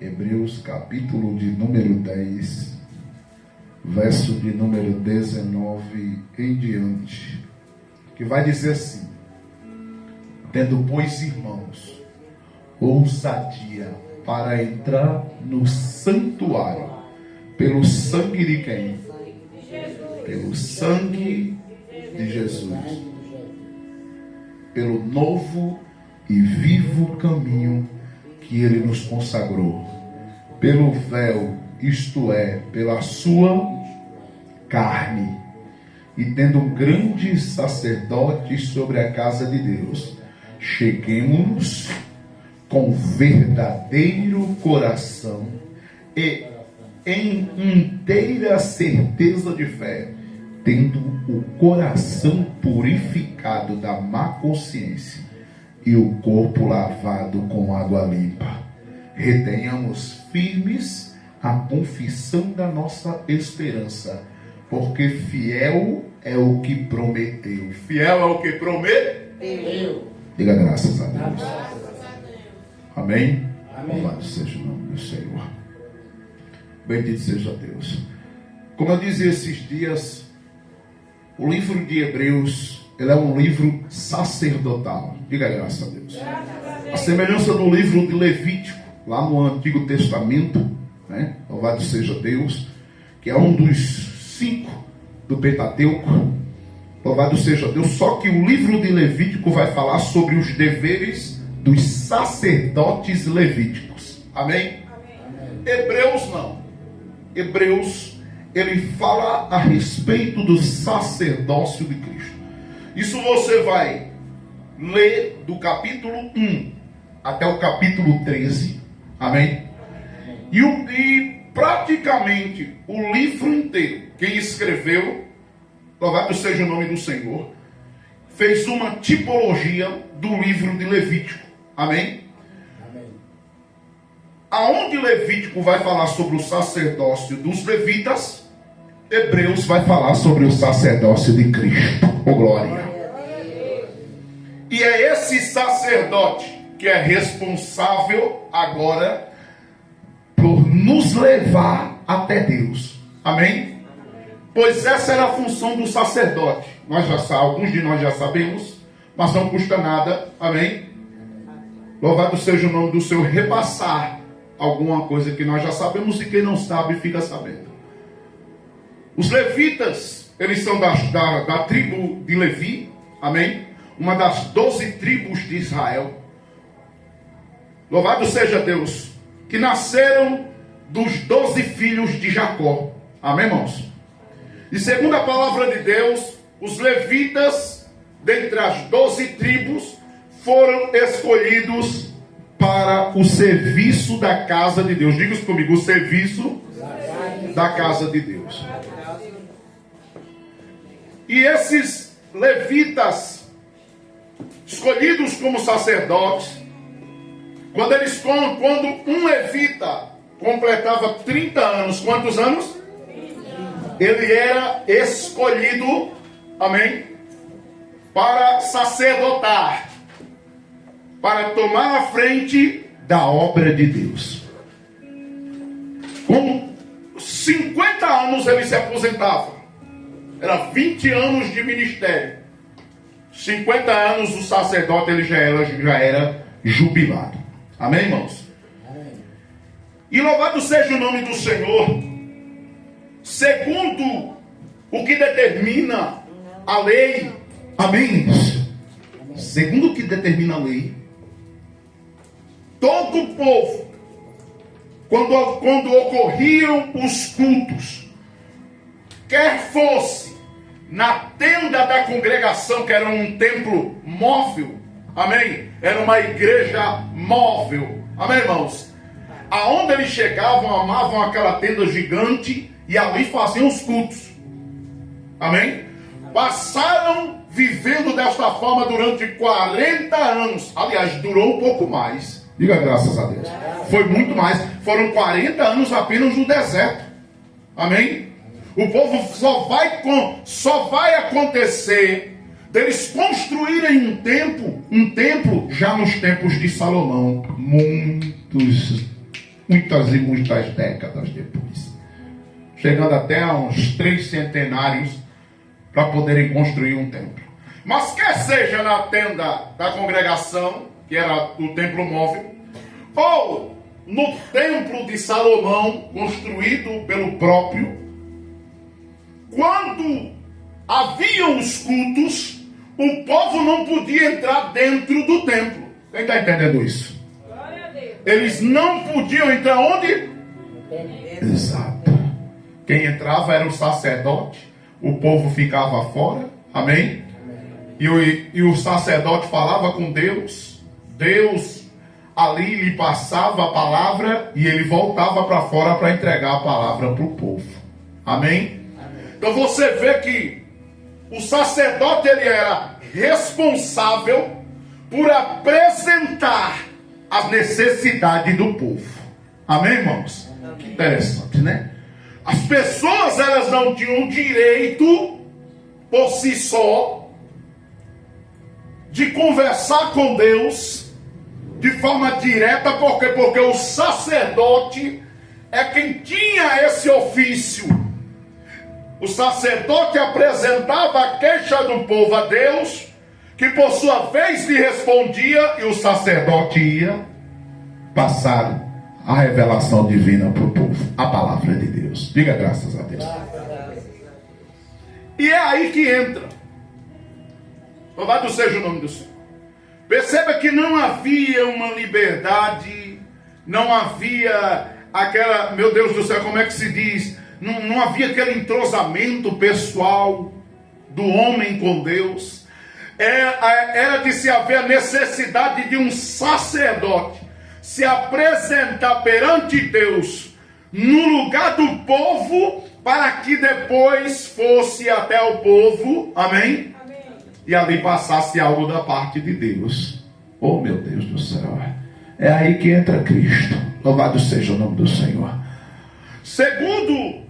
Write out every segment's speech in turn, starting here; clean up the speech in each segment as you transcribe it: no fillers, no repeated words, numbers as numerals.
Hebreus capítulo de número 10, verso de número 19 em diante, que vai dizer assim: tendo, pois, irmãos, ousadia para entrar no santuário, pelo sangue de quem? Pelo sangue de Jesus, pelo novo e vivo caminho que ele nos consagrou, pelo véu, isto é, pela sua carne, e tendo um grande sacerdote sobre a casa de Deus, cheguemo-nos com verdadeiro coração e em inteira certeza de fé, tendo o coração purificado da má consciência e o corpo lavado com água limpa. Retenhamos firmes a confissão da nossa esperança, porque fiel é o que prometeu. Fiel é o que prometeu. Diga graças a Deus. Amém? Louvado seja o nome do Senhor. Bendito seja Deus. Como eu disse esses dias, o livro de Hebreus, ele é um livro sacerdotal. Diga graças a Deus. A semelhança do livro de Levítico, lá no Antigo Testamento, né? Louvado seja Deus, que é um dos 5 do Pentateuco. Louvado seja Deus. Só que o livro de Levítico vai falar sobre os deveres dos sacerdotes levíticos. Amém? Hebreus não. Hebreus, ele fala a respeito do sacerdócio de Cristo. Isso você vai ler do capítulo 1 até o capítulo 13. Amém? E praticamente o livro inteiro, quem escreveu, louvado seja o nome do Senhor, fez uma tipologia do livro de Levítico. Amém? Aonde Levítico vai falar sobre o sacerdócio dos levitas, Hebreus vai falar sobre o sacerdócio de Cristo. Oh, glória! E é esse sacerdote que é responsável agora por nos levar até Deus. Amém? Pois essa era a função do sacerdote. Alguns de nós já sabemos, mas não custa nada. Amém? Louvado seja o nome do Senhor, repassar alguma coisa que nós já sabemos, e quem não sabe fica sabendo. Os levitas, eles são da tribo de Levi. Amém? Uma das 12 tribos de Israel. Louvado seja Deus, que nasceram dos 12 filhos de Jacó. Amém, irmãos? E segundo a palavra de Deus, os levitas, dentre as 12 tribos, foram escolhidos para o serviço da casa de Deus. Diga comigo: o serviço da casa de Deus. E esses levitas, escolhidos como sacerdotes, quando um levita completava 30 anos, quantos anos? Ele era escolhido, amém, para sacerdotar, para tomar a frente da obra de Deus. Com 50 anos ele se aposentava. Era 20 anos de ministério. 50 anos o sacerdote ele já era jubilado. Amém, irmãos? Amém. E louvado seja o nome do Senhor. Segundo o que determina a lei. Amém? Segundo o que determina a lei, todo o povo, quando ocorriam os cultos, quer fosse na tenda da congregação, que era um templo móvel, amém? Era uma igreja móvel, amém, irmãos? Aonde eles chegavam, amavam aquela tenda gigante e ali faziam os cultos, amém? Passaram vivendo desta forma durante 40 anos, aliás, durou um pouco mais. Diga graças a Deus. Foi muito mais. Foram 40 anos apenas no deserto. Amém? O povo só vai acontecer deles construírem um templo já nos tempos de Salomão. Muitos muitas e muitas décadas depois, chegando até a uns 3 centenários para poderem construir um templo. Mas quer seja na tenda da congregação, que era o templo móvel, ou no templo de Salomão, construído pelo próprio, quando haviam os cultos, o povo não podia entrar dentro do templo. Quem está entendendo isso? Eles não podiam entrar onde? Exato. Quem entrava era o sacerdote, o povo ficava fora, amém? E o sacerdote falava com Deus, Deus ali lhe passava a palavra e ele voltava para fora para entregar a palavra para o povo, amém? Então você vê que o sacerdote ele era responsável por apresentar as necessidades do povo, amém, irmãos? Que interessante, né? As pessoas elas não tinham direito por si só de conversar com Deus de forma direta, porque o sacerdote é quem tinha esse ofício. O sacerdote apresentava a queixa do povo a Deus, que por sua vez lhe respondia, e o sacerdote ia passar a revelação divina para o povo, a palavra de Deus. Diga graças a Deus. E é aí que entra. Louvado seja o nome do Senhor. Perceba que não havia uma liberdade, não havia aquela, meu Deus do céu, como é que se diz? Não havia aquele entrosamento pessoal do homem com Deus. Era de se haver a necessidade de um sacerdote se apresentar perante Deus no lugar do povo, para que depois fosse até o povo, amém? E ali passasse algo da parte de Deus. Oh meu Deus do céu. É aí que entra Cristo. Louvado seja o nome do Senhor. Segundo,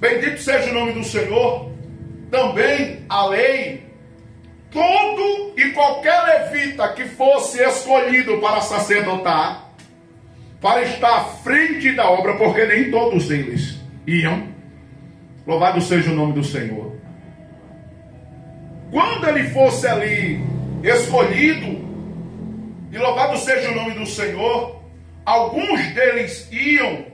bendito seja o nome do Senhor, também a lei, todo e qualquer levita que fosse escolhido para sacerdotar, para estar à frente da obra, porque nem todos eles iam. Louvado seja o nome do Senhor. Quando ele fosse ali escolhido, e louvado seja o nome do Senhor, alguns deles iam,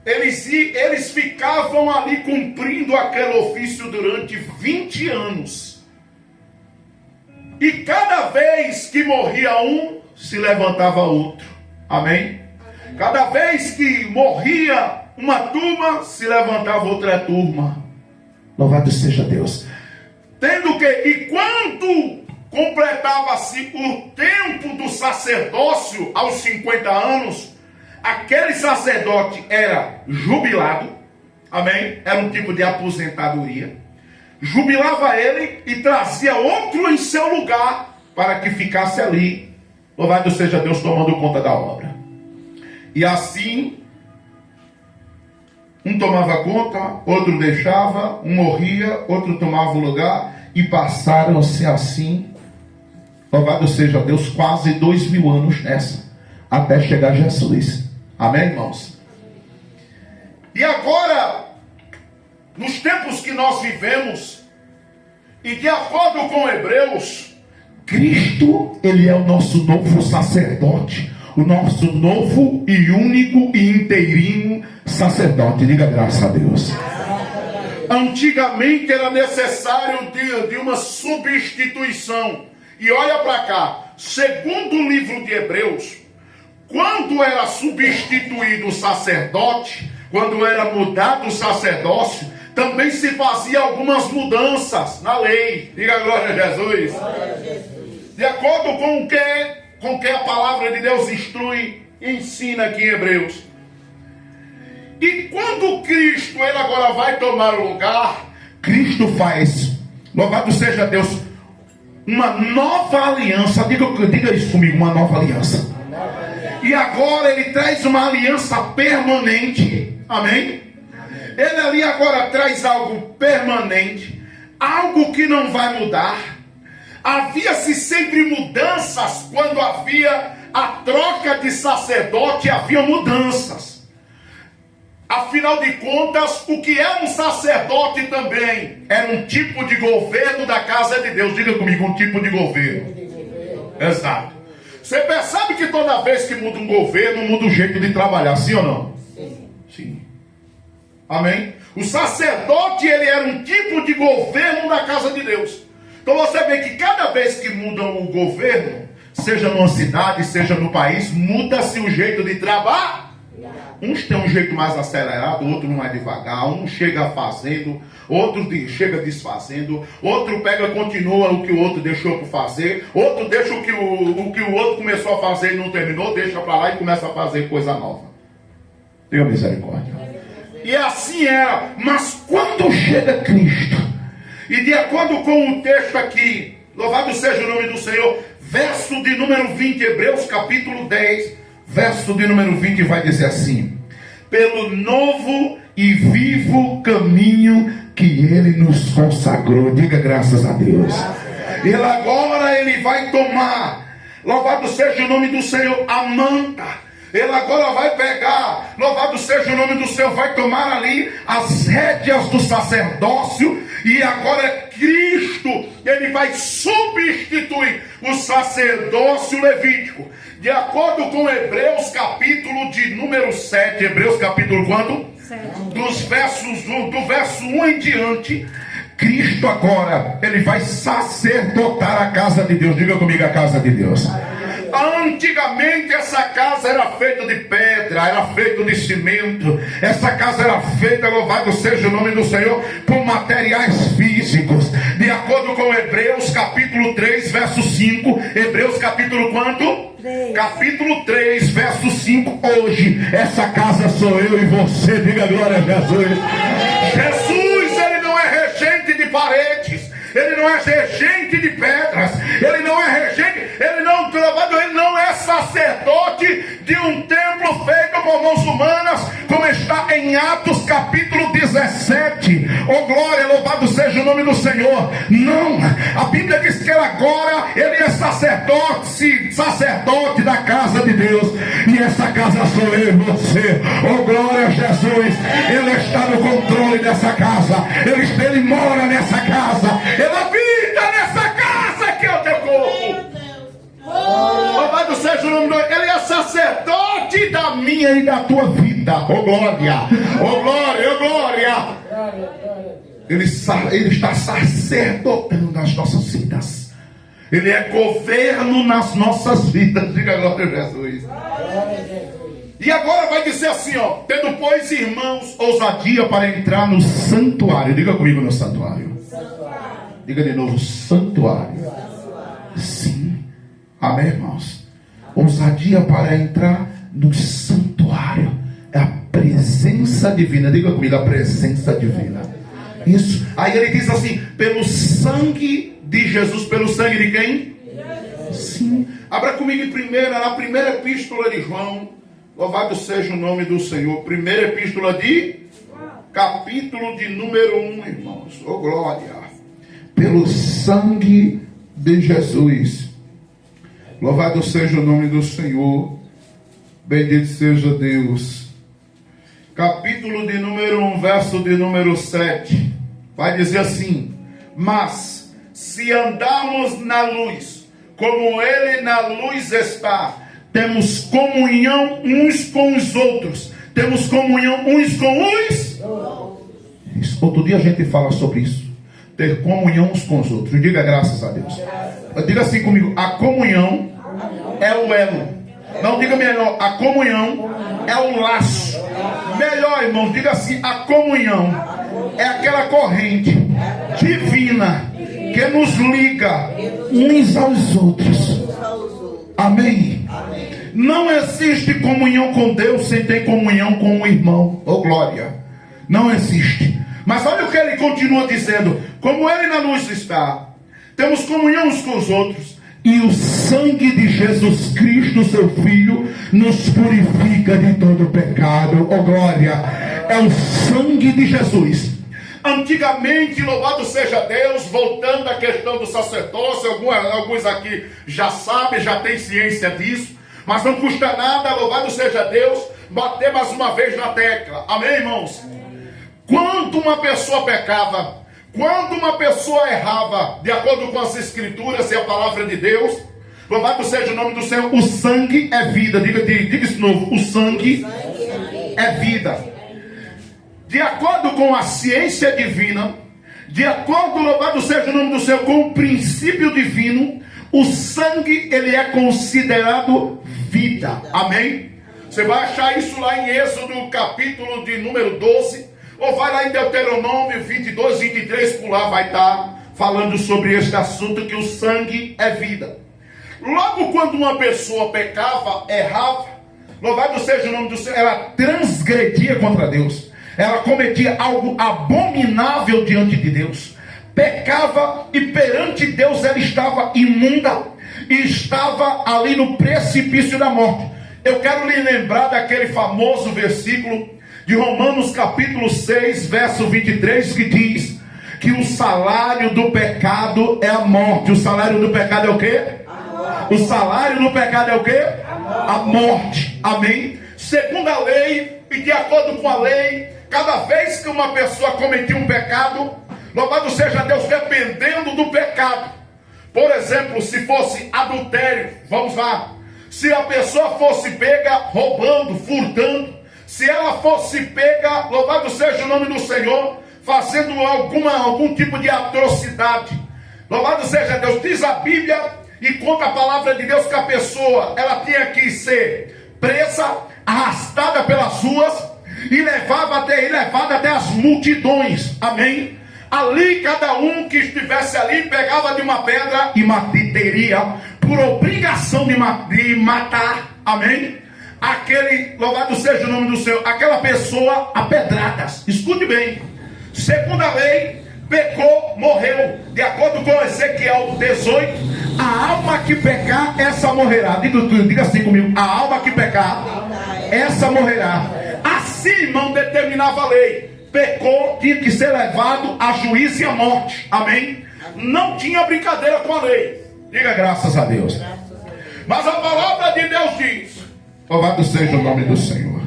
eles ficavam ali cumprindo aquele ofício durante 20 anos. E cada vez que morria um, se levantava outro. Amém? Cada vez que morria uma turma, se levantava outra turma. Louvado seja Deus. Tendo que, e quando completava-se o tempo do sacerdócio, aos 50 anos, aquele sacerdote era jubilado, amém? Era um tipo de aposentadoria. Jubilava ele e trazia outro em seu lugar, para que ficasse ali, louvado seja Deus, tomando conta da obra. E assim, um tomava conta, outro deixava, um morria, outro tomava o lugar, e passaram-se assim, louvado seja Deus, quase 2000 anos nessa, até chegar Jesus. Amém, irmãos? E agora, nos tempos que nós vivemos, e de acordo com Hebreus, Cristo, ele é o nosso novo sacerdote, o nosso novo e único e inteirinho sacerdote. Diga graças a Deus. Antigamente era necessário de uma substituição. E olha para cá, segundo o livro de Hebreus, quando era substituído o sacerdote, quando era mudado o sacerdócio, também se fazia algumas mudanças na lei. Diga glória a Jesus. Glória a Jesus. De acordo com o que a palavra de Deus instrui e ensina aqui em Hebreus. E quando Cristo, ele agora vai tomar o lugar, Cristo faz, louvado seja Deus, uma nova aliança. Diga isso comigo, uma nova aliança. E agora ele traz uma aliança permanente. Amém? Ele ali agora traz algo permanente, algo que não vai mudar. Havia-se sempre mudanças quando havia a troca de sacerdote havia mudanças. Afinal de contas, o que é um sacerdote também era um tipo de governo da casa de Deus. Diga comigo, um tipo de governo. Exato. Você percebe que toda vez que muda um governo, muda o jeito de trabalhar, sim ou não? Sim. Amém? O sacerdote, ele era um tipo de governo da casa de Deus. Então você vê que cada vez que muda o governo, seja numa cidade, seja no país, muda-se o jeito de trabalhar. Uns têm um jeito mais acelerado, outro mais devagar. Um chega fazendo, outro chega desfazendo, outro pega, continua o que o outro deixou para fazer, outro deixa o que o outro começou a fazer e não terminou, deixa para lá e começa a fazer coisa nova. Tenha misericórdia. E assim era. Mas quando chega Cristo, e de acordo com o texto aqui, louvado seja o nome do Senhor, verso de número 20, Hebreus capítulo 10, verso de número 20 vai dizer assim: pelo novo e vivo caminho que Ele nos consagrou. Diga graças a Deus. Ele vai tomar, louvado seja o nome do Senhor, a manta. Ele agora vai pegar, louvado seja o nome do Senhor, vai tomar ali as rédeas do sacerdócio. E agora Cristo, ele vai substituir o sacerdócio levítico. De acordo com Hebreus capítulo de número 7, Hebreus capítulo quanto? 7. Do verso 1 em diante, Cristo agora, ele vai sacerdotar a casa de Deus. Diga comigo, a casa de Deus. Antigamente essa casa era feita de pedra, era feita de cimento. Essa casa era feita, louvado seja o nome do Senhor, por materiais físicos. De acordo com Hebreus capítulo 3, verso 5. Hebreus capítulo quanto? 3. Capítulo 3, verso 5. Hoje essa casa sou eu e você. Diga glória a Jesus. Jesus, ele não é regente de paredes, ele não é regente de pedras, ele não é regente, ele não é sacerdote de um templo feito por mãos humanas, como está em Atos capítulo 17. Oh glória, louvado seja o nome do Senhor. Não, a Bíblia diz que agora ele é sacerdote da casa de Deus, e essa casa sou eu e você. Oh glória a Jesus, ele está no controle dessa casa, ele mora nessa casa, ele habita nessa casa que é o teu corpo. Louvado seja o nome do Senhor. Ele é sacerdote da minha e da tua vida. Oh glória, oh glória, oh glória. Ele está sacerdotando as nossas vidas. Ele é governo nas nossas vidas. Diga glória a Jesus. E agora vai dizer assim, ó: tendo pois, irmãos, ousadia para entrar no santuário. Diga comigo, no santuário. Diga de novo, santuário. Sim. Amém, irmãos? Ousadia para entrar no santuário. É a presença divina. Diga comigo, a presença divina. Isso. Aí ele diz assim: pelo sangue de Jesus. Pelo sangue de quem? Sim. Abra comigo na primeira epístola de João. Louvado seja o nome do Senhor. Primeira epístola de capítulo de número 1, irmãos. Oh glória. Pelo sangue de Jesus. Louvado seja o nome do Senhor. Bendito seja Deus. Capítulo de número 1, verso de número 7. Vai dizer assim: mas se andarmos na luz, como Ele na luz está, temos comunhão uns com os outros. Temos comunhão uns com os outros. Outro dia a gente fala sobre isso. Ter comunhão uns com os outros. Diga graças a Deus. Diga assim comigo: a comunhão é o elo. Não, diga melhor: a comunhão é o laço. Melhor, irmão, diga assim: a comunhão é aquela corrente divina que nos liga uns aos outros. Amém? Não existe comunhão com Deus sem ter comunhão com o irmão. Oh glória. Não existe. Mas olha o que ele continua dizendo: como Ele na luz está, temos comunhão uns com os outros, e o sangue de Jesus Cristo, seu Filho, nos purifica de todo pecado. Oh glória. É o sangue de Jesus. Antigamente, louvado seja Deus, voltando à questão do sacerdócio, alguns aqui já sabem, já têm ciência disso. Mas não custa nada, louvado seja Deus, bater mais uma vez na tecla. Amém, irmãos? Quando uma pessoa pecava, quando uma pessoa errava, de acordo com as Escrituras e a palavra de Deus, louvado seja o nome do Senhor, o sangue é vida. Diga isso de novo, o sangue é vida. De acordo com a ciência divina, de acordo, louvado seja o nome do Senhor, com o princípio divino, o sangue, ele é considerado vida. Amém? Você vai achar isso lá em Êxodo, capítulo de número 12, ou vai lá em Deuteronômio 22, 23, por lá vai estar falando sobre este assunto, que o sangue é vida. Logo quando uma pessoa pecava, errava, louvado seja o nome do Senhor, ela transgredia contra Deus, ela cometia algo abominável diante de Deus, pecava e perante Deus ela estava imunda e estava ali no precipício da morte. Eu quero lhe lembrar daquele famoso versículo de Romanos capítulo 6, verso 23, que diz que o salário do pecado é a morte. O salário do pecado é o quê? O salário do pecado é o quê? A morte. Amém? Segundo a lei e de acordo com a lei, cada vez que uma pessoa cometia um pecado, louvado seja Deus, dependendo do pecado, por exemplo, se fosse adultério, vamos lá, se a pessoa fosse pega roubando, furtando, se ela fosse pega, louvado seja o nome do Senhor, fazendo algum tipo de atrocidade, louvado seja Deus, diz a Bíblia e conta a palavra de Deus que a pessoa, ela tinha que ser presa, arrastada pelas ruas e levada até as multidões. Amém? Ali cada um que estivesse ali pegava de uma pedra e teria por obrigação de matar. Amém? Aquele, louvado seja o nome do Senhor, aquela pessoa a pedradas. Escute bem, segundo a lei, pecou, morreu. De acordo com Ezequiel 18, a alma que pecar, essa morrerá. Diga assim comigo, a alma que pecar, essa morrerá. Assim, irmão, determinava a lei. Pecou, tinha que ser levado a juízo e a morte. Amém? Não tinha brincadeira com a lei. Diga graças a Deus. Mas a palavra de Deus diz, louvado seja o nome do Senhor,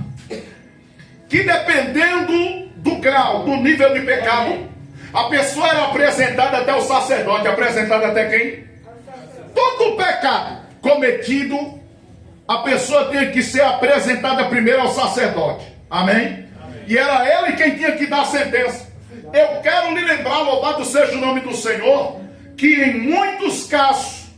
que dependendo do grau, do nível de pecado, a pessoa era apresentada até o sacerdote. Apresentada até quem? Todo pecado cometido, a pessoa tinha que ser apresentada primeiro ao sacerdote. Amém? E era ele quem tinha que dar a sentença. Eu quero lhe lembrar, louvado seja o nome do Senhor, que em muitos casos,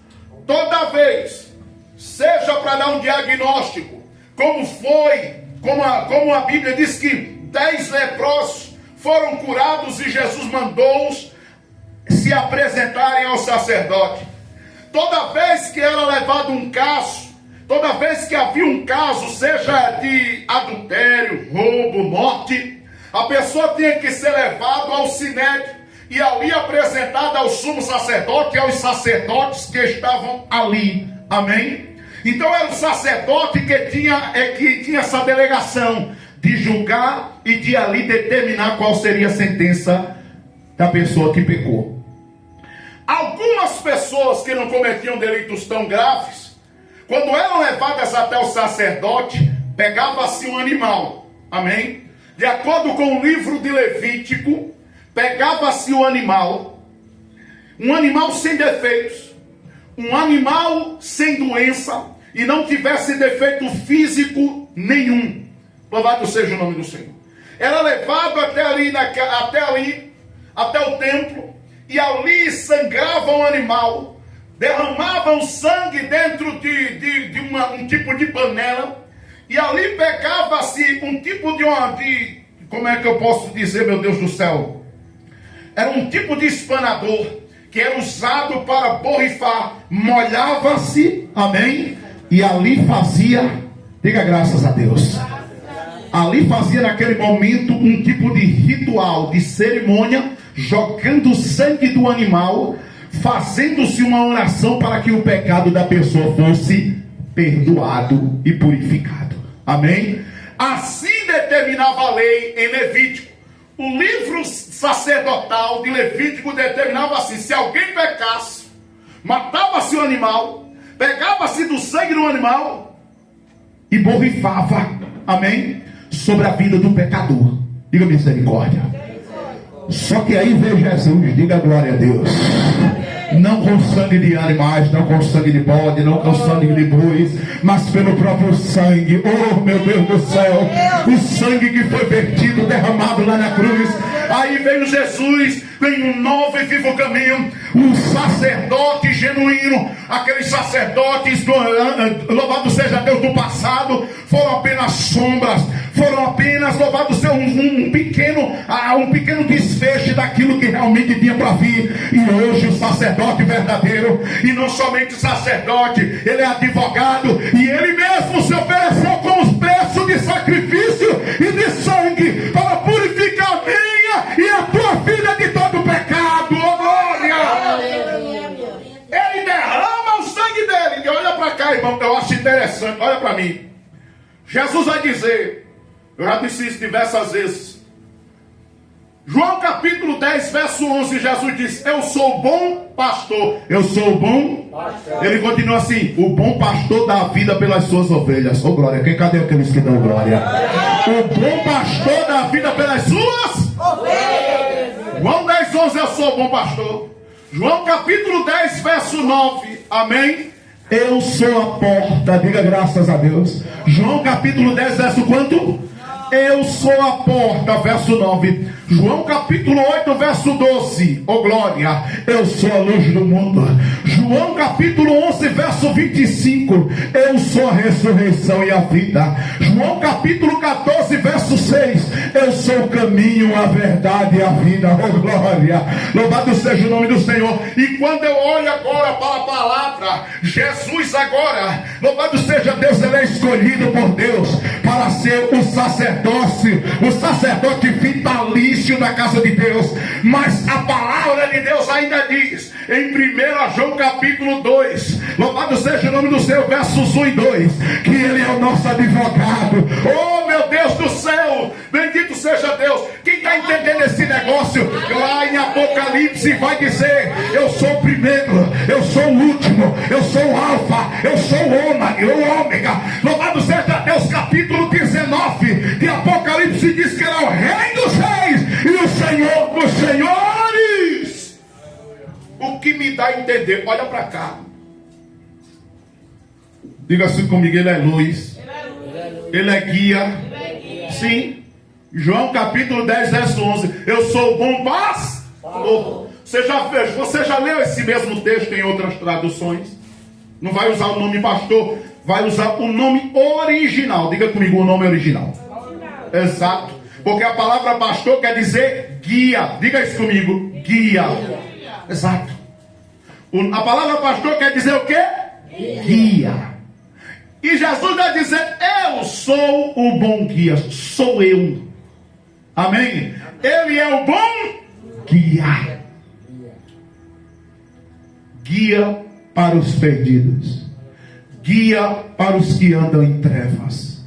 toda vez, seja para dar um diagnóstico, como a Bíblia diz que 10 leprosos foram curados e Jesus mandou-os se apresentarem ao sacerdote. Toda vez que era levado um caso, toda vez que havia um caso, seja de adultério, roubo, morte, a pessoa tinha que ser levado ao sinédrio e ali apresentada ao sumo sacerdote e aos sacerdotes que estavam ali. Amém? Então era o sacerdote que tinha essa delegação de julgar e de ali determinar qual seria a sentença da pessoa que pecou. Algumas pessoas que não cometiam delitos tão graves, quando eram levadas até o sacerdote, pegava-se um animal. Amém? De acordo com o livro de Levítico, pegava-se o animal, um animal sem defeitos, um animal sem doença e não tivesse defeito físico nenhum. Louvado seja o nome do Senhor. Era levado até o templo, e ali sangrava um animal, derramavam sangue dentro de um tipo de panela, e ali pegava-se um tipo como é que eu posso dizer, meu Deus do céu? Era um tipo de espanador, que era usado para borrifar, molhava-se, amém? E ali fazia, diga graças a Deus, ali fazia naquele momento um tipo de ritual, de cerimônia, jogando o sangue do animal, fazendo-se uma oração para que o pecado da pessoa fosse perdoado e purificado. Amém? Assim determinava a lei em Levítico. O livro sacerdotal de Levítico determinava assim: se alguém pecasse, matava-se o animal, pegava-se do sangue do animal e borrifava, amém, sobre a vida do pecador. Diga misericórdia. Só que aí veio Jesus, diga glória a Deus. Não com sangue de animais, não com sangue de bode, não com sangue de bois, mas pelo próprio sangue. Oh meu Deus do céu, o sangue que foi vertido, derramado lá na cruz. Aí veio Jesus, vem um novo e vivo caminho, um sacerdote genuíno. Aqueles sacerdotes, louvado seja Deus, do passado, foram apenas sombras, foram apenas, louvado seja, um pequeno desfecho daquilo que realmente tinha para vir. E hoje o sacerdote verdadeiro, e não somente sacerdote, ele é advogado, e ele mesmo se ofereceu como preço de sacrifício e de sangue para purificar a minha e a tua vida de todo pecado. Oh glória! Ele derrama o sangue dele. E olha para cá, irmão, eu acho interessante, olha para mim. Jesus vai dizer, eu já disse isso diversas vezes, João capítulo 10, verso 11, Jesus diz, eu sou o bom pastor. Eu sou o bom pastor. Ele continua assim, o bom pastor dá a vida pelas suas ovelhas. Oh glória, cadê aqueles que dão glória? O bom pastor dá a vida pelas suas ovelhas. João 10, 11, eu sou o bom pastor. João capítulo 10, verso 9, amém? Eu sou a porta, diga graças a Deus. João capítulo 10, verso quanto? Eu sou a porta, verso 9. João capítulo 8, verso 12. Oh glória, eu sou a luz do mundo. João capítulo 11, verso 25. Eu sou a ressurreição e a vida. João capítulo 14, verso 6. Eu sou o caminho, a verdade e a vida. Oh glória, louvado seja o nome do Senhor. E quando eu olho agora para a palavra, Jesus agora, louvado seja Deus, ele é escolhido por Deus para ser o sacerdote vitalício da casa de Deus. Mas a palavra de Deus ainda diz em 1 João capítulo 2, louvado seja o nome do Senhor, versos 1 e 2, que ele é o nosso advogado. Oh meu Deus do céu, bendito seja Deus. Quem está entendendo esse negócio, lá em Apocalipse vai dizer, eu sou o primeiro, eu sou o último, eu sou o alfa, eu sou o ômega. Louvado seja Deus. Capítulo 19 de Apocalipse diz que ele é o rei dos reis e o Senhor dos senhores. O que me dá a entender, olha para cá, diga assim comigo, ele é luz, ele é guia. Sim. João capítulo 10, verso 11, eu sou o bom pastor. Você já leu esse mesmo texto em outras traduções? Não vai usar o nome pastor, vai usar o nome original. Diga comigo o nome original. Exato. Porque a palavra pastor quer dizer guia. Diga isso comigo, guia. Exato. A palavra pastor quer dizer o quê? Guia. E Jesus vai dizer, eu sou o bom guia. Sou eu. Amém? Ele é o bom guia. Guia para os perdidos. Guia para os que andam em trevas.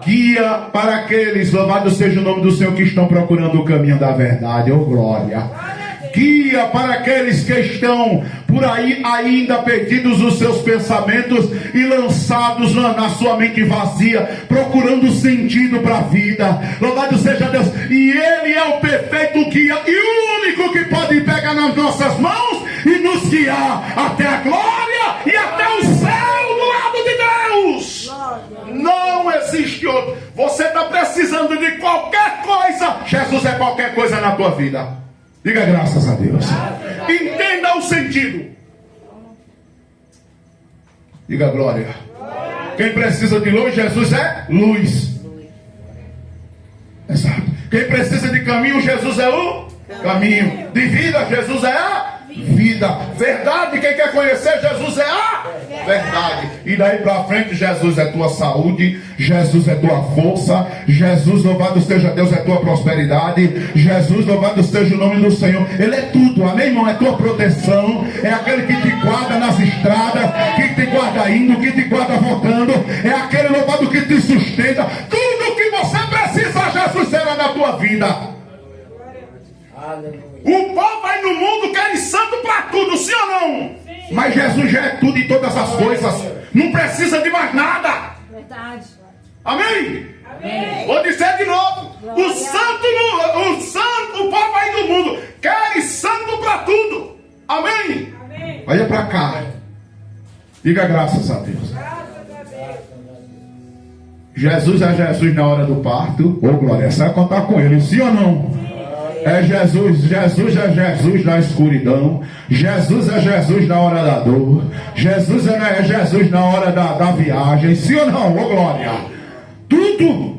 Guia para aqueles, louvado seja o nome do Senhor, que estão procurando o caminho da verdade. Oh glória. Guia para aqueles que estão por aí ainda perdidos os seus pensamentos e lançados na sua mente vazia, procurando sentido para a vida. Louvado seja Deus. E ele é o perfeito guia e o único que pode pegar nas nossas mãos e nos guiar até a glória e até o céu do lado de Deus. Não existe outro. Você está precisando de qualquer coisa, Jesus é qualquer coisa na tua vida. Diga graças a Deus. Entenda o sentido. Diga glória. Quem precisa de luz, Jesus é luz. Exato. Quem precisa de caminho, Jesus é o caminho. De vida, Jesus é a vida. Verdade, quem quer conhecer, Jesus é a verdade. E daí para frente, Jesus é tua saúde, Jesus é tua força, Jesus, louvado seja Deus, é tua prosperidade, Jesus, louvado seja o nome do Senhor. Ele é tudo, amém, irmão? É tua proteção, é aquele que te guarda nas estradas, que te guarda indo, que te guarda voltando, é aquele, louvado, que te sustenta. Tudo que você precisa, Jesus será na tua vida. O povo vai no mundo querendo santo para tudo, sim ou não? Sim. Mas Jesus já é tudo e todas as coisas. Não precisa de mais nada. Verdade. Amém? Amém. Vou dizer de novo. O santo, o papai do mundo quer santo para tudo. Amém? Amém. Olha para cá. Diga graças a Deus. Graças a Deus. Jesus é Jesus na hora do parto. Ô glória, sai contar com ele, sim ou não? É Jesus, Jesus é Jesus na escuridão. Jesus é Jesus na hora da dor. Jesus é Jesus na hora da viagem. Sim ou não? Ô glória. Tudo.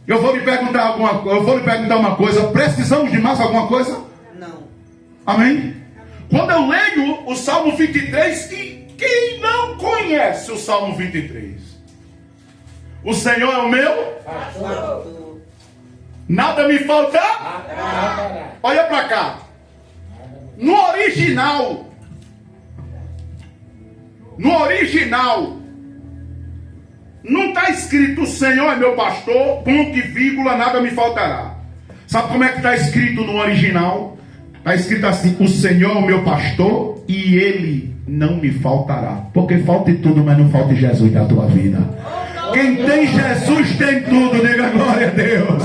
Eu vou lhe perguntar uma coisa. Precisamos de mais alguma coisa? Não. Amém? Quando eu leio o Salmo 23, e quem não conhece o Salmo 23? O Senhor é o meu Pastor. nada me faltar. Olha para cá. No original, não está escrito o Senhor é meu pastor, ponto e vírgula, nada me faltará. Sabe como é que está escrito no original? Está escrito assim: o Senhor é o meu pastor e Ele não me faltará. Porque falte tudo, mas não falte Jesus na tua vida. Quem tem Jesus tem tudo, diga glória a Deus.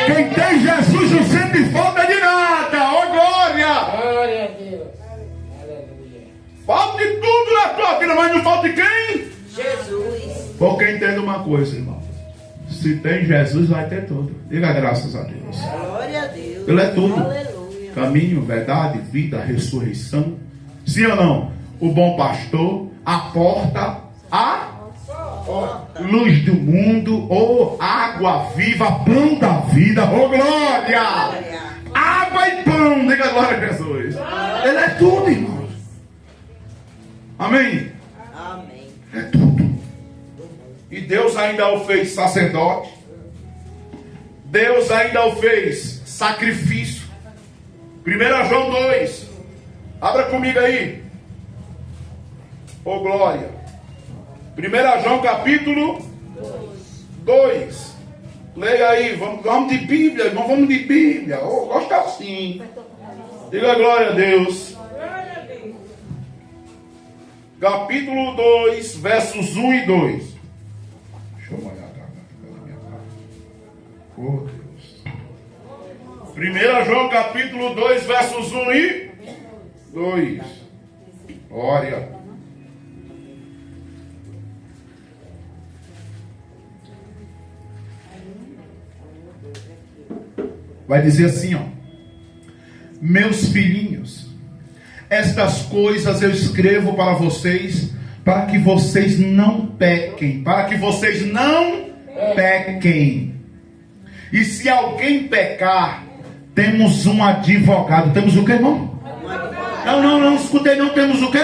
Quem tem Jesus não sente falta de nada, ó glória. Glória a Deus. Aleluia. Falte tudo na tua vida, mas não falte quem? Jesus. Porque entenda uma coisa, irmão. Se tem Jesus, vai ter tudo. Diga graças a Deus. Glória a Deus. Ele é tudo. Aleluia. Caminho, verdade, vida, ressurreição. Sim ou não? O bom pastor, a porta, a luz do mundo, ou água viva, pão da vida, oh glória! Água e pão, diga glória a Jesus. Ele é tudo, irmão. Amém? Amém. É tudo. E Deus ainda o fez sacerdote. Deus ainda o fez sacrifício. 1 João 2. Abra comigo aí. Oh glória. 1 João capítulo 2. Leia aí. Vamos de Bíblia, irmão. Vamos de Bíblia. Oh, gosta assim. Diga glória a Deus. Glória a Deus. Capítulo 2, versos 1 e 2. Deixa eu molhar a garganta pela minha cara. Oh Deus. 1 João capítulo 2, versos 1 e 2. Glória. Vai dizer assim, ó: meus filhinhos, estas coisas eu escrevo para vocês, para que vocês não pequem. Para que vocês não pequem. E se alguém pecar, temos um advogado. Temos o que, irmão? Não, escutei, não. Temos o quê?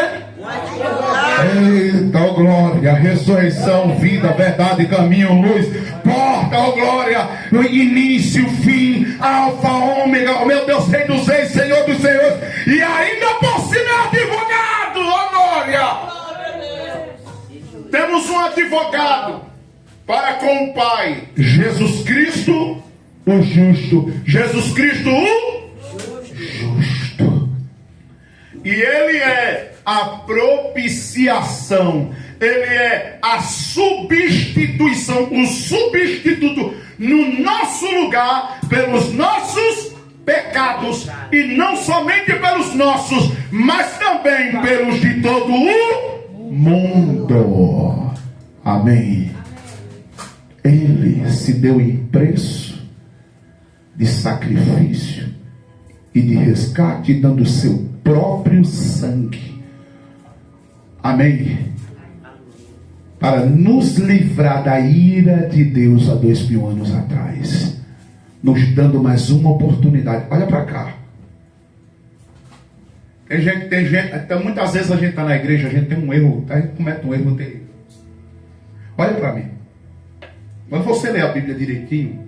Eita, oh glória, ressurreição, vida, verdade, caminho, luz, porta, oh glória, início, fim, alfa, ômega, oh meu Deus, Rei dos Reis, Senhor dos Senhores, e ainda por cima é advogado, oh glória. Temos um advogado para com o Pai, Jesus Cristo, o justo. Jesus Cristo, o justo. E Ele é a propiciação. Ele é a substituição, o substituto no nosso lugar pelos nossos pecados, e não somente pelos nossos, mas também pelos de todo o mundo. Amém. Ele se deu em preço de sacrifício e de resgate, dando seu próprio sangue. Amém. Para nos livrar da ira de Deus há 2000 anos atrás, nos dando mais uma oportunidade. Olha para cá. Tem gente, então, muitas vezes a gente está na igreja, a gente tem um erro, a gente comete um erro terrível. Olha para mim. Quando você lê a Bíblia direitinho,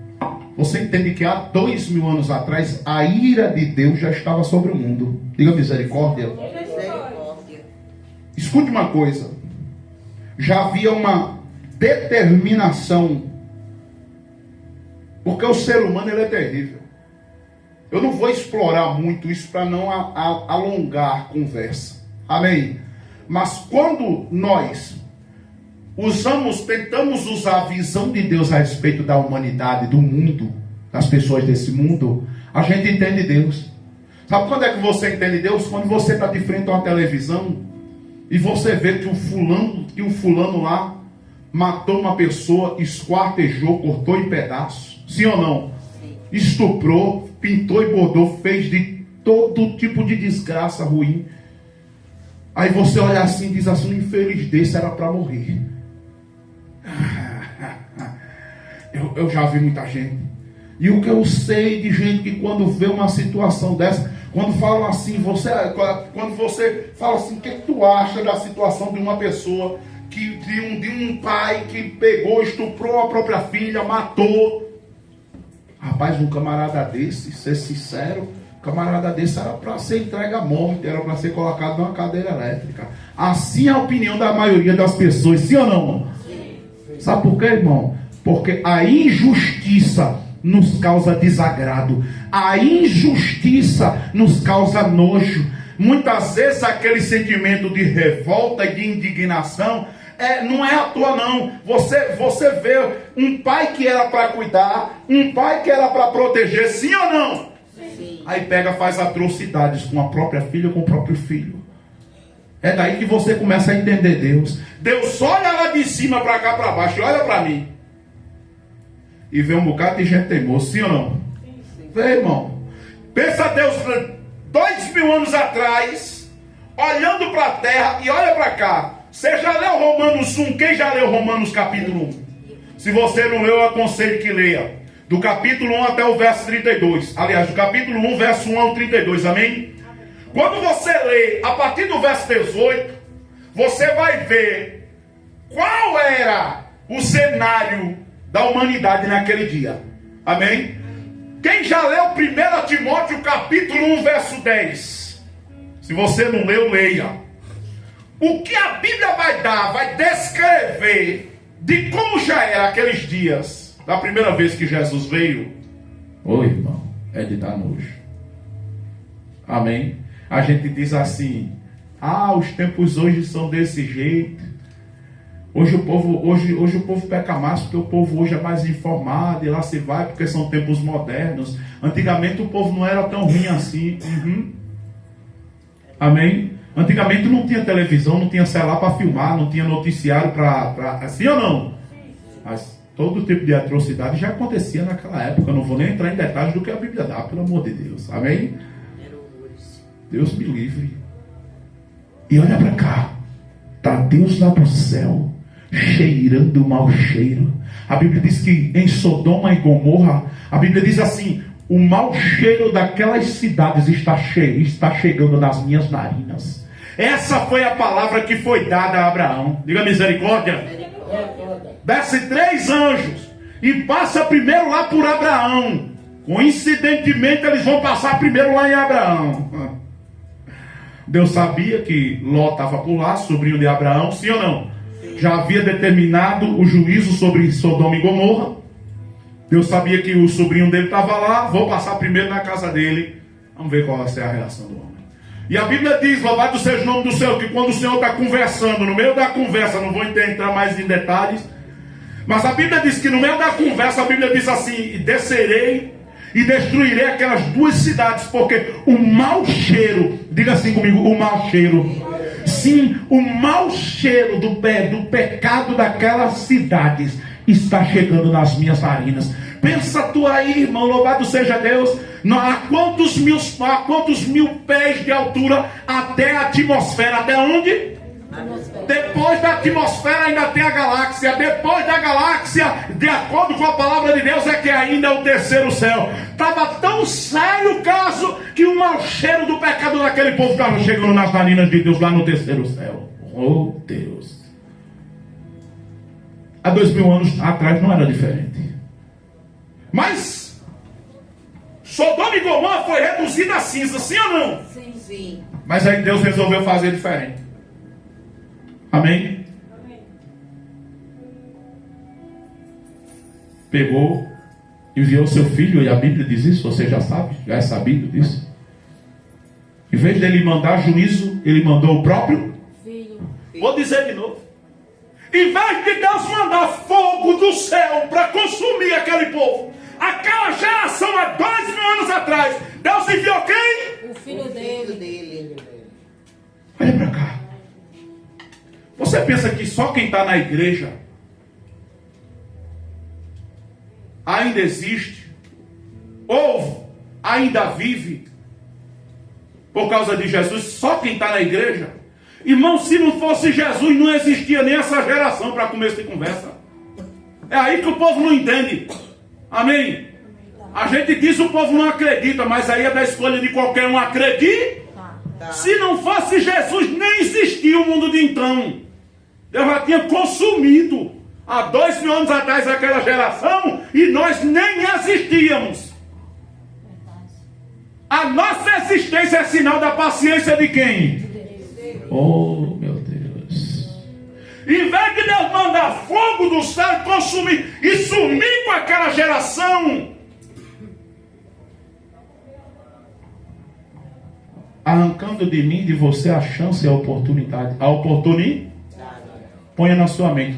você entende que há 2000 anos atrás a ira de Deus já estava sobre o mundo. Diga misericórdia. Misericórdia. Escute uma coisa. Já havia uma determinação. Porque o ser humano ele é terrível. Eu não vou explorar muito isso para não alongar a conversa. Amém? Mas quando nós tentamos usar a visão de Deus a respeito da humanidade, do mundo, das pessoas desse mundo, a gente entende Deus. Sabe quando é que você entende Deus? Quando você está de frente a uma televisão e você vê que um fulano lá matou uma pessoa, esquartejou, cortou em pedaços. Sim ou não? Sim. Estuprou, pintou e bordou, fez de todo tipo de desgraça ruim. Aí você olha assim e diz assim: um infeliz desse era para morrer. Eu já vi muita gente. E o que eu sei de gente que quando vê uma situação dessa, quando falam assim, quando você fala assim, o que tu acha da situação de uma pessoa, de um pai que pegou, estuprou a própria filha, matou. Rapaz, um camarada desse, ser sincero, camarada desse era para ser entregue à morte, era para ser colocado numa cadeira elétrica. Assim é a opinião da maioria das pessoas, sim ou não? Sim. Sabe por quê, irmão? Porque a injustiça nos causa desagrado, a injustiça nos causa nojo. Muitas vezes aquele sentimento de revolta e de indignação não é à toa não. Você vê um pai que era para cuidar, um pai que era para proteger, sim ou não? Sim. Aí pega, faz atrocidades com a própria filha, com o próprio filho. É daí que você começa a entender Deus. Deus olha lá de cima para cá, para baixo, olha para mim e vê um bocado de gente teimosa, sim ou não? Sim. Vê, irmão. Pensa Deus 2000 anos atrás, olhando para a terra e olha para cá. Você já leu Romanos 1? Quem já leu Romanos capítulo 1? Se você não leu, eu aconselho que leia. Do capítulo 1 até o verso 32. Aliás, do capítulo 1, verso 1 ao 32, amém? Quando você lê a partir do verso 18, você vai ver qual era o cenário da humanidade naquele dia. Amém? Quem já leu 1 Timóteo capítulo 1, verso 10? Se você não leu, leia. O que a Bíblia vai descrever de como já era aqueles dias, da primeira vez que Jesus veio. Ô irmão, é de dar nojo. Amém? A gente diz assim: os tempos hoje são desse jeito. Hoje o povo peca mais, porque o povo hoje é mais informado, e lá se vai, porque são tempos modernos. Antigamente o povo não era tão ruim assim. Amém? Antigamente não tinha televisão, não tinha celular para filmar, não tinha noticiário para... Assim ou não? Mas todo tipo de atrocidade já acontecia naquela época. Eu não vou nem entrar em detalhes do que a Bíblia dá, pelo amor de Deus. Amém? Deus me livre. E olha para cá. Está Deus lá do céu, cheirando o mau cheiro. A Bíblia diz que em Sodoma e Gomorra, a Bíblia diz assim: o mau cheiro daquelas cidades está chegando nas minhas narinas. Essa foi a palavra que foi dada a Abraão. Diga misericórdia. Desce 3 anjos e passa primeiro lá por Abraão. Coincidentemente eles vão passar primeiro lá em Abraão. Deus sabia que Ló estava por lá, sobrinho de Abraão, sim ou não? Já havia determinado o juízo sobre Sodoma e Gomorra. Deus sabia que o sobrinho dele estava lá. Vou passar primeiro na casa dele. Vamos ver qual vai ser a reação do homem. E a Bíblia diz, louvado seja o nome do Senhor, que quando o Senhor está conversando, no meio da conversa, não vou entrar mais em detalhes, mas a Bíblia diz que no meio da conversa, a Bíblia diz assim: descerei e destruirei aquelas 2 cidades, porque o mau cheiro, diga assim comigo, o mau cheiro, sim, o mau cheiro do pecado daquelas cidades está chegando nas minhas narinas. Pensa tu aí, irmão, louvado seja Deus, a quantos mil pés de altura até a atmosfera, até onde? Depois da atmosfera ainda tem a galáxia. Depois da galáxia, de acordo com a palavra de Deus, é que ainda é o terceiro céu. Estava tão sério o caso que o mau cheiro do pecado daquele povo estava chegando nas narinas de Deus lá no terceiro céu. Oh Deus. Há 2000 anos atrás não era diferente. Mas Sodoma e Gomorra foi reduzida a cinza, sim ou não? Sim, sim. Mas aí Deus resolveu fazer diferente. Amém? Amém. Pegou, enviou seu filho, e a Bíblia diz isso, você já sabe, já é sabido disso. Em vez dele mandar juízo, ele mandou o próprio filho. Vou dizer de novo. Em vez de Deus mandar fogo do céu para consumir aquele povo, aquela geração há 2000 anos atrás, Deus enviou quem? O filho dele. Olha para cá. Você pensa que só quem está na igreja ainda existe? Ou ainda vive? Por causa de Jesus, só quem está na igreja? Irmão, se não fosse Jesus, não existia nem essa geração para começo de conversa. É aí que o povo não entende. Amém? A gente diz o povo não acredita, mas aí é da escolha de qualquer um acreditar. Se não fosse Jesus, nem existia o mundo de então. Deus já tinha consumido há 2000 anos atrás aquela geração e nós nem existíamos. A nossa existência é sinal da paciência de quem? Oh, meu Deus. Em vez de Deus mandar fogo do céu consumir e sumir com aquela geração, arrancando de mim, de você, a chance e a oportunidade. A oportunidade? Ponha na sua mente.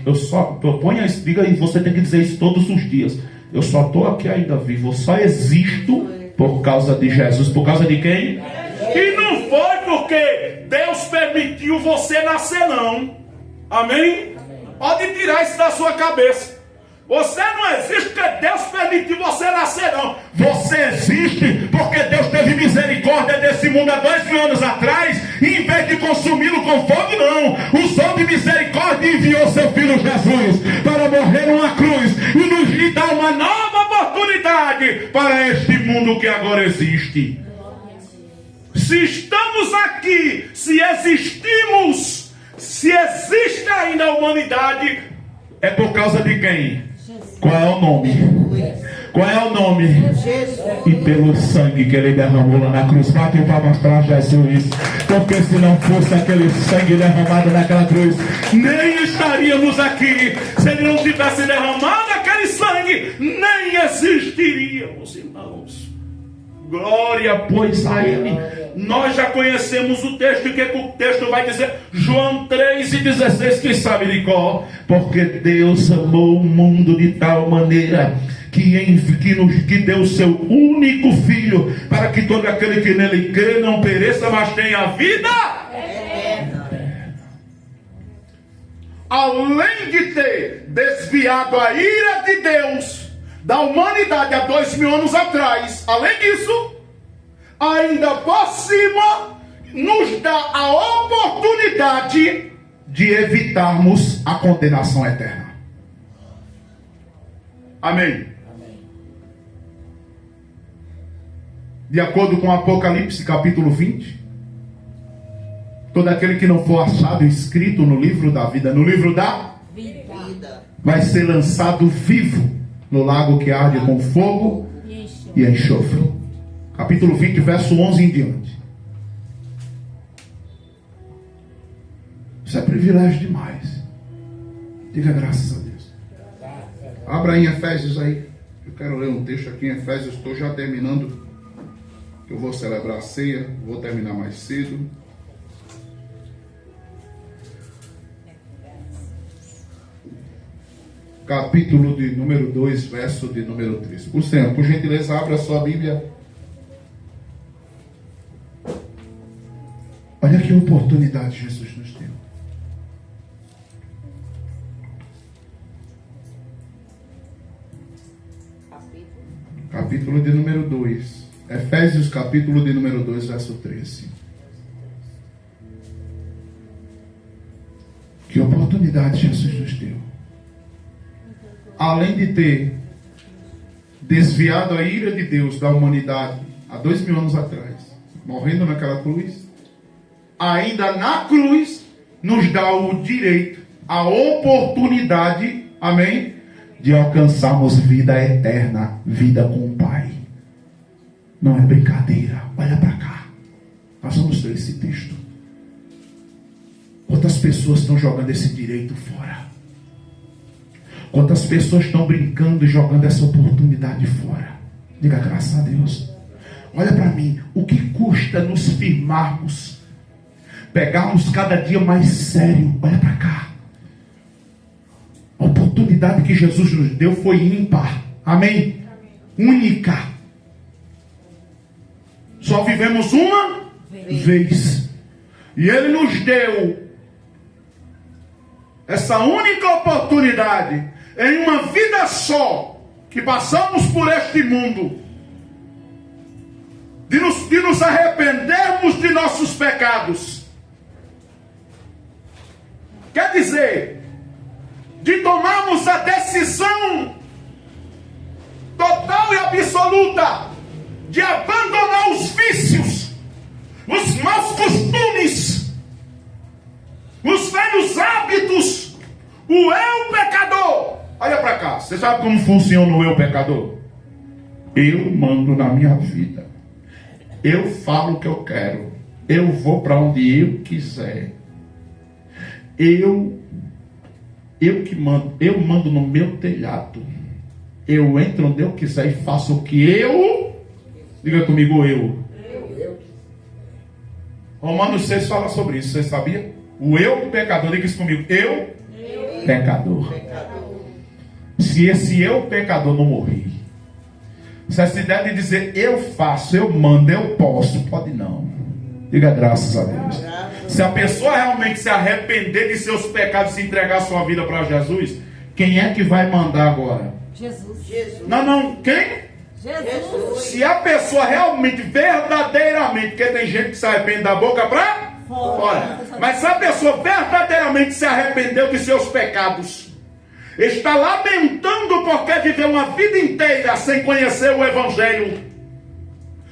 Diga aí, você tem que dizer isso todos os dias. Eu só estou aqui ainda vivo. Eu só existo por causa de Jesus. Por causa de quem? E não foi porque Deus permitiu você nascer, não. Amém? Pode tirar isso da sua cabeça. Você não existe porque Deus permitiu você nascer, não. Você existe porque Deus teve misericórdia desse mundo há 2000 anos atrás, e em vez de consumi-lo com fogo, não. Usou de misericórdia e enviou seu Filho Jesus para morrer numa cruz e nos dar uma nova oportunidade para este mundo que agora existe. Se estamos aqui, se existimos, se existe ainda a humanidade, é por causa de quem? Qual é o nome? Qual é o nome? Jesus. E pelo sangue que ele derramou lá na cruz. Bate palmas para Jesus. Porque se não fosse aquele sangue derramado naquela cruz, nem estaríamos aqui. Se ele não tivesse derramado aquele sangue, nem existiríamos, irmãos. Glória, pois, a ele. Nós já conhecemos o texto. O que o texto vai dizer? João 3,16. Quem sabe de qual? Porque Deus amou o mundo de tal maneira que deu o seu único Filho, para que todo aquele que nele crê não pereça, mas tenha vida eterna. Além de ter desviado a ira de Deus da humanidade há 2000 anos atrás, além disso, ainda por cima nos dá a oportunidade de evitarmos a condenação eterna. Amém. De acordo com Apocalipse capítulo 20, todo aquele que não for achado escrito no livro da vida, no livro da vida, vai ser lançado vivo no lago que arde com fogo e enxofre. Capítulo 20, verso 11 em diante. Isso é privilégio demais. Diga graças a Deus. Abra em Efésios aí. Eu quero ler um texto aqui em Efésios. Estou já terminando. Eu vou celebrar a ceia. Vou terminar mais cedo. Capítulo de número 2, verso de número 3. Por gentileza, abra a sua Bíblia. Olha que oportunidade Jesus nos deu. Capítulo de número 2. Efésios, capítulo de número 2, verso 13. Que oportunidade Jesus nos deu. Além de ter desviado a ira de Deus da humanidade há 2000 anos atrás, morrendo naquela cruz, ainda na cruz nos dá o direito, a oportunidade, amém, de alcançarmos vida eterna, vida com o Pai. Não é brincadeira. Olha para cá. Nós vamos ler esse texto. Quantas pessoas estão jogando esse direito fora? Quantas pessoas estão brincando e jogando essa oportunidade fora? Diga graças a Deus. Olha para mim. O que custa nos firmarmos? Pegarmos cada dia mais sério. Olha para cá. oportunidade que Jesus nos deu foi ímpar. Amém? Única. Só vivemos uma vez. E Ele nos deu essa única oportunidade em uma vida só que passamos por este mundo, de nos arrependermos de nossos pecados. Quer dizer, de tomarmos a decisão total e absoluta de abandonar os vícios, os maus costumes, os velhos hábitos, o eu pecador. Olha para cá, você sabe como funciona o eu pecador? Eu mando na minha vida, eu falo o que eu quero, eu vou para onde eu quiser, eu que mando, eu mando no meu telhado, eu entro onde eu quiser e faço o que eu, diga comigo, eu. Romanos 6 fala sobre isso, você sabia? O eu pecador, diga isso comigo, eu pecador. Se esse eu pecador não morrer, se essa ideia de dizer eu faço, eu mando, eu posso, pode não. Diga graças a Deus. Se a pessoa realmente se arrepender de seus pecados e se entregar sua vida para Jesus, quem é que vai mandar agora? Jesus. Não, quem? Jesus. Se a pessoa realmente, verdadeiramente, porque tem gente que se arrepende da boca para fora, mas se a pessoa verdadeiramente se arrependeu de seus pecados, está lamentando porque viveu uma vida inteira sem conhecer o Evangelho,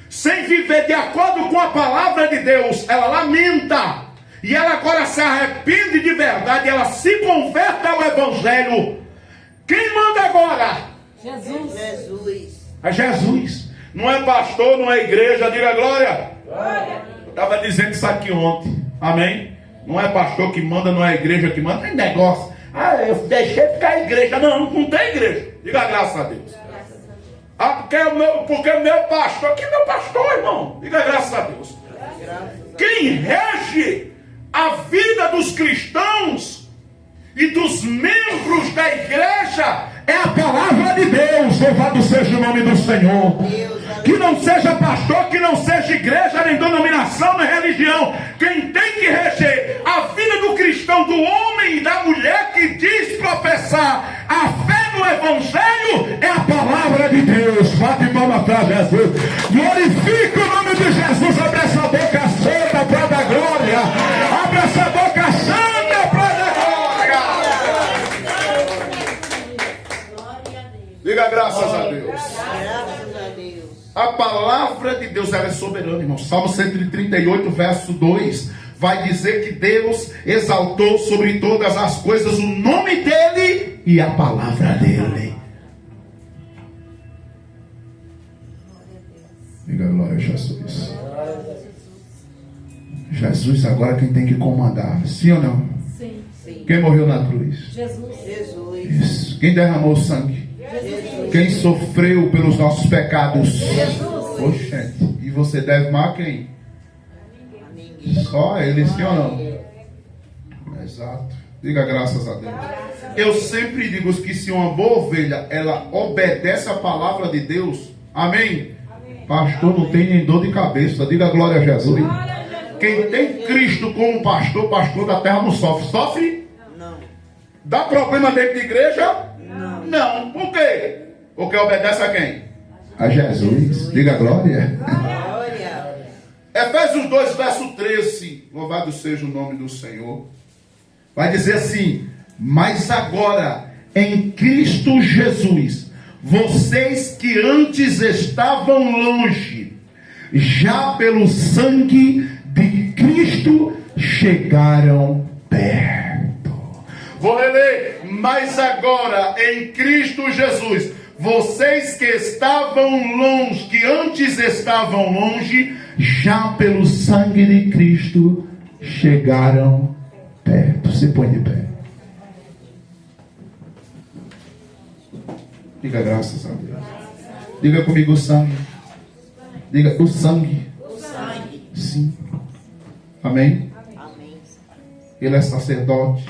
sem viver de acordo com a palavra de Deus, ela lamenta, e ela agora se arrepende de verdade, ela se converte ao Evangelho. Quem manda agora? Jesus. É Jesus. Não é pastor, não é igreja, diga glória. Eu estava dizendo isso aqui ontem, amém? Não é pastor que manda, não é igreja que manda, tem negócio. Eu deixei ficar a igreja. Não tem igreja. Diga graças a Deus. Porque o meu pastor, que meu pastor, irmão? Diga graças a Deus. Quem rege a vida dos cristãos e dos membros da igreja é a palavra de Deus. Louvado seja o nome do Senhor. Que não seja pastor, que não seja igreja, nem denominação, nem religião. Quem tem que reger a vida do cristão, do homem e da mulher que diz professar a fé no Evangelho é a palavra de Deus. Bate palma para Jesus. Glorifica o nome de Jesus. Abre essa boca santa para dar glória. Abre essa boca santa para dar glória. Diga graças a Deus. A palavra de Deus, ela é soberana, irmão. Salmo 138, verso 2, vai dizer que Deus exaltou sobre todas as coisas o nome dele e a palavra dele. Diga glória a Jesus. Jesus agora quem tem que comandar, sim ou não? Sim. Quem morreu na cruz? Jesus. Isso. Quem derramou sangue? Jesus. Quem sofreu pelos nossos pecados? Jesus. Oxente. E você deve amar quem? Só ele, sim ou não? Exato. Diga graças a Deus. Eu sempre digo que se uma boa ovelha, ela obedece a palavra de Deus, amém? Pastor não tem nem dor de cabeça. Diga glória a Jesus. Quem tem Cristo como pastor, pastor da terra não sofre. Sofre? Não. Dá problema dentro de igreja? Não. Não. Por quê? Porque obedece a quem? A Jesus. Diga glória. Glória. Efésios 2, verso 13. Louvado seja o nome do Senhor. Vai dizer assim: mas agora, em Cristo Jesus, vocês que antes estavam longe, já pelo sangue de Cristo chegaram perto. Vou reler. Mas agora, em Cristo Jesus, vocês que estavam longe, que antes estavam longe, já pelo sangue de Cristo chegaram perto. Se põe de pé. Diga graças a Deus. Diga comigo o sangue. Diga o sangue. O sangue. Sim. Amém? Amém. Ele é sacerdote.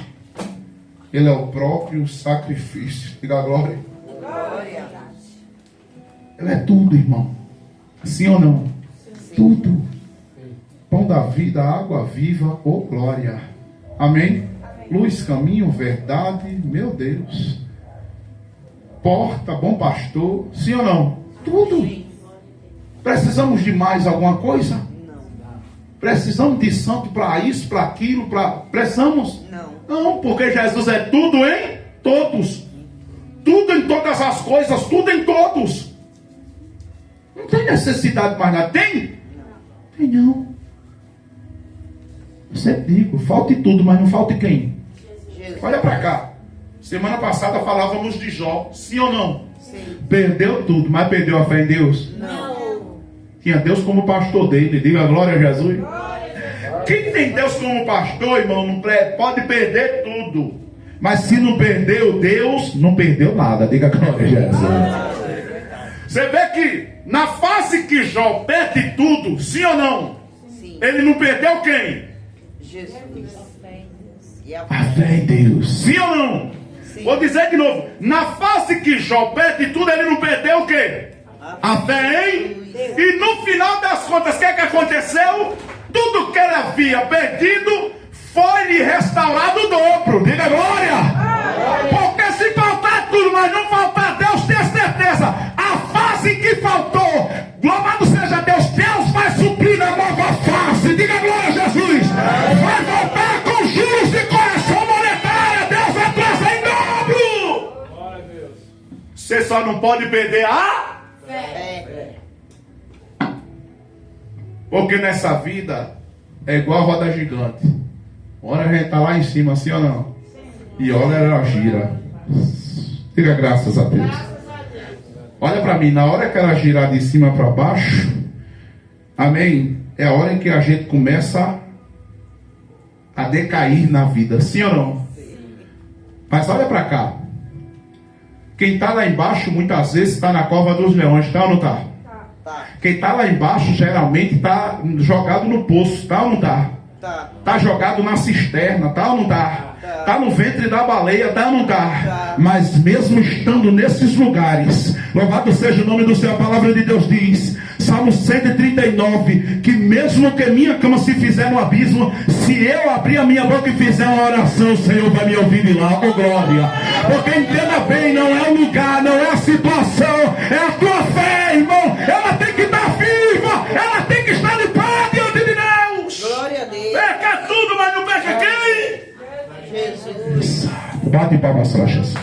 Ele é o próprio sacrifício. Diga a glória. Glória. Ele é tudo, irmão. Sim ou não? Tudo. Pão da vida, água viva, ô glória. Amém? Luz, caminho, verdade, meu Deus. Porta, bom pastor. Sim ou não? Tudo. Precisamos de mais alguma coisa? Precisamos de santo para isso, para aquilo, precisamos? Não, porque Jesus é tudo em todos. Tudo em todas as coisas, tudo em todos. Não tem necessidade de mais nada. Tem? Tem não. Eu sempre digo, falte tudo, mas não falte quem? Jesus. Olha para cá. Semana passada falávamos de Jó. Sim ou não? Sim. Perdeu tudo, mas perdeu a fé em Deus? Não. Tinha Deus como pastor dele. Diga glória a Jesus. Glória. Quem tem Deus como pastor, irmão, não pode perder tudo. Mas se não perdeu Deus, não perdeu nada. Diga glória a Jesus. Você vê que na fase que Jó perde tudo, sim ou não? Sim. Ele não perdeu quem? Jesus. A fé em Deus. Sim ou não? Sim. Vou dizer de novo. Na fase que Jó perde tudo, ele não perdeu o quê? A fé em Deus. E no final das contas, o que aconteceu? Tudo que ele havia perdido foi-lhe restaurado o dobro. Diga glória. Porque se faltar tudo, mas não faltar Deus, tenha certeza. A fase que faltou, louvado seja Deus, Deus vai suprir a nova face. Diga glória a Jesus. Vai voltar com juros de correção monetária. Deus vai trazer em dobro. Você só não pode perder a fé. Porque nessa vida é igual a roda gigante. Ora a gente está lá em cima, assim ou não? E olha ela gira. Diga graças a Deus. Olha para mim, na hora que ela girar de cima para baixo, amém? É a hora em que a gente começa a decair na vida, sim ou não? Mas olha para cá. Quem está lá embaixo muitas vezes está na cova dos leões, tá ou não está? Quem está lá embaixo geralmente está jogado no poço, tá ou não está? Está jogado na cisterna, tá ou não está? Está no ventre da baleia, tá ou não está? Mas mesmo estando nesses lugares, louvado seja o nome do Senhor, a palavra de Deus diz, Salmo 139, que mesmo que minha cama se fizer no abismo, se eu abrir a minha boca e fizer uma oração, o Senhor vai me ouvir de lá, oh glória. Porque entenda bem, não é o lugar, não é a situação, é a tua fé, irmão. Ela tem que estar viva, ela tem que estar de pé diante de Deus. Glória a Deus. Perca tudo, mas não perca quem? Jesus. Bate palmas, rochas.